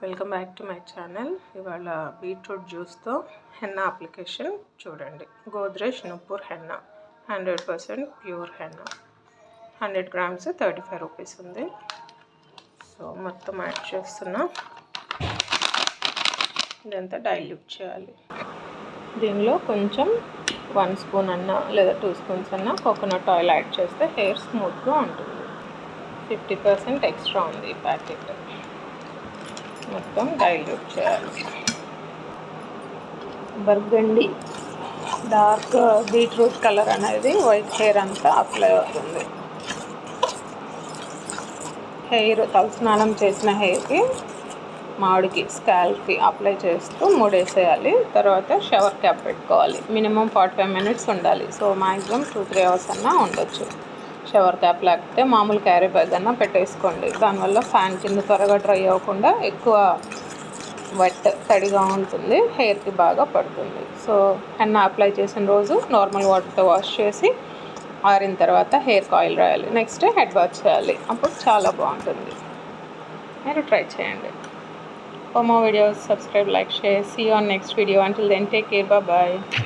Welcome back to my channel. ఇవాళ beetroot జ్యూస్తో henna application చూడండి. Godrej Nupur henna 100% pure henna, 100 grams 35 rupees ఉంది. So మొత్తం add చేస్తున్నా. ఇదంతా డైల్యూట్ చేయాలి. దీనిలో కొంచెం 1 స్పూన్ అన్నా లేదా 2 స్పూన్స్ అన్నా కోకోనట్ ఆయిల్ యాడ్ చేస్తే హెయిర్ స్మూత్గా ఉంటుంది. 50% ఎక్స్ట్రా ఉంది ఈ ప్యాకెట్. మొత్తం డైల్యూట్ చేయాలి. బర్గండి డార్క్ బీట్రూట్ కలర్ అనేది వైట్ హెయిర్ అంతా అప్లై అవుతుంది. హెయిర్ తలస్నానం చేసిన హెయిర్కి మామిడికి స్కాల్ప్కి అప్లై చేస్తూ ముడేసేయాలి. తర్వాత షవర్ క్యాప్ పెట్టుకోవాలి. మినిమం 45 minutes ఉండాలి. సో మ్యాక్సిమం 2-3 hours అన్నా ఉండొచ్చు. షవర్ క్యాప్ లేకపోతే మామూలు క్యారీ బ్యాగ్ అన్నా పెట్టేసుకోండి. దానివల్ల ఫ్యాన్ కింద త్వరగా డ్రై అవ్వకుండా ఎక్కువ వెట్ తడిగా ఉంటుంది, హెయిర్కి బాగా పడుతుంది. సో హెన్నా అప్లై చేసిన రోజు నార్మల్ వాటర్తో వాష్ చేసి ఆరిన తర్వాత హెయిర్కి ఆయిల్ రాయాలి. నెక్స్ట్ హెడ్ వాష్ చేయాలి. అప్పుడు చాలా బాగుంటుంది. మీరు ట్రై చేయండి. For more videos, subscribe, like, share. See you on next video. Until then, take care. Bye bye.